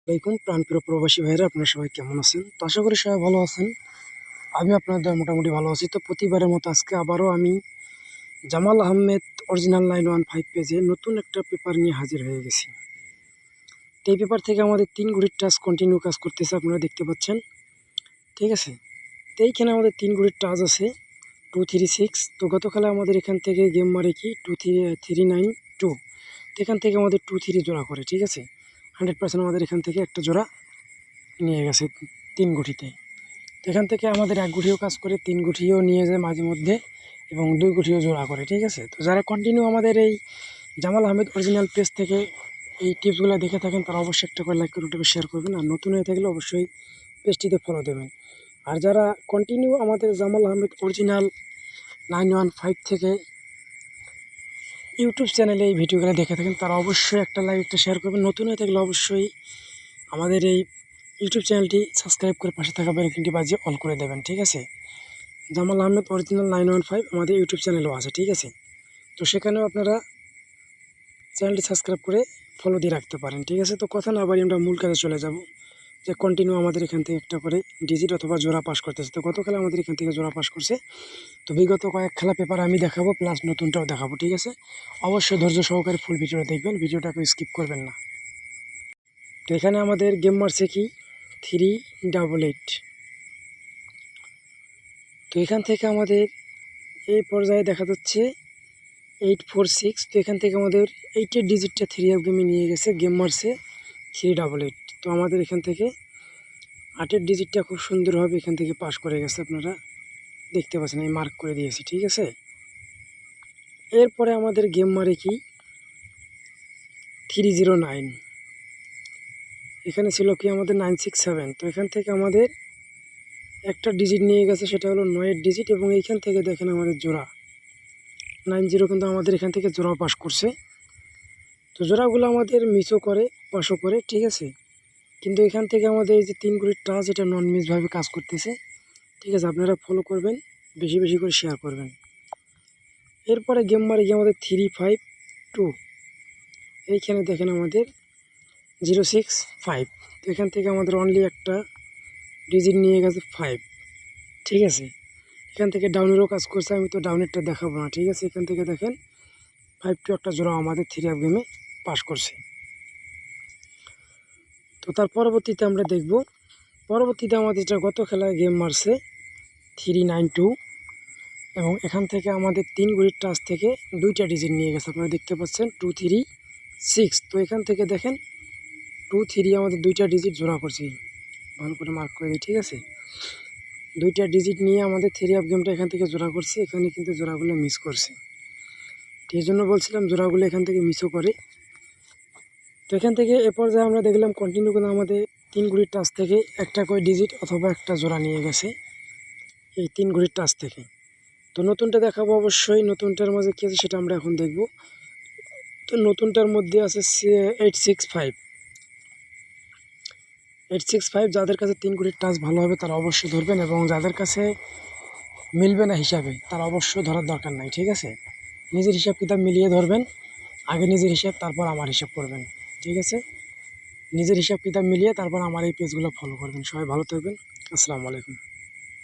দেখুন প্রাণপ্রিয় প্রবাসী ভাইরা, আপনারা সবাই কেমন আছেন? তো আশা করি সবাই ভালো আছেন। আমি আপনাদের মোটামুটি ভালো আছি। তো প্রতিবারের মতো আজকে আবারও আমি জামাল আহমেদ অরিজিনাল 915 পেজে নতুন একটা পেপার নিয়ে হাজির হয়ে গেছি। তো এই পেপার থেকে আমাদের 3 ঘড়ির টাস্ক কন্টিনিউ কাজ করতেছে, আপনারা দেখতে পাচ্ছেন। ঠিক আছে, তো এইখানে আমাদের 3 ঘড়ির টাস্ক আছে 236। তো গতকালে আমাদের এখান থেকে গেম মারে কি 239 তো এখান থেকে আমাদের 23 জোড়া করে। ঠিক আছে, 100% আমাদের এখান থেকে একটা জোড়া নিয়ে গেছে 3 গুঠিতে। তো এখান থেকে আমাদের 1 গুঠিও কাজ করে, 3 গুঠিও নিয়ে যায় মাঝে মধ্যে, এবং 2 গুঠিও জোড়া করে। ঠিক আছে, তো যারা কন্টিনিউ আমাদের এই জামাল আহমেদ অরিজিনাল পেজ থেকে এই টিপসগুলো দেখে থাকেন তারা অবশ্যই একটা করে লাইক করে শেয়ার করবেন, আর নতুন হয়ে থাকলে অবশ্যই পেজটিতে ফলো দেবেন। আর যারা কন্টিনিউ আমাদের জামাল আহমেদ অরিজিনাল 915 থেকে ইউটিউব চ্যানেলে এই ভিডিওগুলো দেখে থাকেন তারা অবশ্যই একটা লাইক একটা শেয়ার করবেন। নতুন হয়ে থাকলে অবশ্যই আমাদের এই ইউটিউব চ্যানেলটি সাবস্ক্রাইব করে পাশে থাকা বেল আইকনটি বাজিয়ে অল করে দেবেন। ঠিক আছে, জামাল আহমেদ অরিজিনাল 915 আমাদের ইউটিউব চ্যানেলও আছে। ঠিক আছে, তো সেখানেও আপনারা চ্যানেলটি সাবস্ক্রাইব করে ফলো দিয়ে রাখতে পারেন। ঠিক আছে, তো কথা না বাড়ি আমরা মূল কাজে চলে যাব, যে কন্টিনিউ আমাদের এখান থেকে একটা করে ডিজিট অথবা জোড়া পাস করতেছে। তো গতকাল আমাদের এখান থেকে জোড়া পাস করছে। তো বিগত কয়েক খেলা পেপার আমি দেখাবো, প্লাস নতুনটাও দেখাবো। ঠিক আছে, অবশ্যই ধৈর্য সহকারে ফুল ভিডিওটা দেখবেন, ভিডিওটাকে স্কিপ করবেন না। তো এখানে আমাদের গেম মারছে কি 388। তো এখান থেকে আমাদের এই পর্যায়ে দেখা যাচ্ছে 846। তো এখান থেকে আমাদের 8-এর ডিজিটটা 3 গেমে নিয়ে গেছে, গেম মারছে 388। তো আমাদের এখান থেকে 8-এর ডিজিটটা খুব সুন্দরভাবে এখান থেকে পাস করে গেছে, আপনারা দেখতে পাচ্ছেন, আমি মার্ক করে দিয়েছি। ঠিক আছে, এরপরে আমাদের গেম মারে কি 309। এখানে ছিল কি আমাদের 967। তো এখান থেকে আমাদের একটা ডিজিট নিয়ে গেছে, সেটা হলো 9-এর ডিজিট, এবং এইখান থেকে দেখেন আমাদের জোড়া 90 কিন্তু আমাদের এখান থেকে জোড়াও পাস করছে। তো জোড়াগুলো আমাদের মিসও করে পাসও করে। ঠিক আছে, কিন্তু এখান থেকে আমাদের এই যে 3 গুলির টাচ, এটা নন মিসভাবে কাজ করতেছে। ঠিক আছে, আপনারা ফলো করবেন, বেশি বেশি করে শেয়ার করবেন। এরপরে গেম মারে গিয়ে আমাদের 352। এইখানে দেখেন আমাদের 065। তো এখান থেকে আমাদের অনলি একটা ডিজিট নিয়ে গেছে 5। ঠিক আছে, এখান থেকে ডাউনেরও কাজ করছে, আমি তো ডাউনেরটা দেখাবো না। ঠিক আছে, এখান থেকে দেখেন 52 একটা জোড়া আমাদের 3 গেমে পাস করছে। তো তার পরবর্তীতে আমরা দেখব, পরবর্তীতে আমাদের যেটা গত খেলায় গেম মারছে 392, এবং এখান থেকে আমাদের 3 গুলির টাচ থেকে 2টা ডিজিট নিয়ে গেছে, আপনারা দেখতে পাচ্ছেন 236। তো এখান থেকে দেখেন 23 আমাদের 2টা ডিজিট জোড়া করছি, ভালো করে মার্ক করে দিই। ঠিক আছে, 2টা ডিজিট নিয়ে আমাদের 3 গেমটা এখান থেকে জোড়া করছে। এখানে কিন্তু জোড়াগুলো মিস করছে, এই জন্য বলছিলাম জোড়াগুলো এখান থেকে মিসও করে। তো এখান থেকে এ পর্যায়ে আমরা দেখলাম কন্টিনিউ করে আমাদের 3 গুলির টাচ থেকে একটা করে ডিজিট অথবা একটা জোড়া নিয়ে গেছে এই 3 গুলির টাচ থেকে। তো নতুনটা দেখাবো অবশ্যই, নতুনটার মধ্যে কী আছে সেটা আমরা এখন দেখব। তো নতুনটার মধ্যে আছে 865। 865 যাদের কাছে 3 গুলির টাচ ভালো হবে তারা অবশ্যই ধরবেন, এবং যাদের কাছে মিলবে না হিসাবে তারা অবশ্যই ধরার দরকার নাই। ঠিক আছে, নিজের হিসাব কিতাব মিলিয়ে ধরবেন, আগে নিজের হিসাব তারপর আমার হিসাব করবেন। ঠিক আছে, নিজের হিসাব কিতাব মিলিয়ে তারপর আমার এই পেজগুলো ফলো করবেন। সবাই ভালো থাকবেন, আসসালামু আলাইকুম।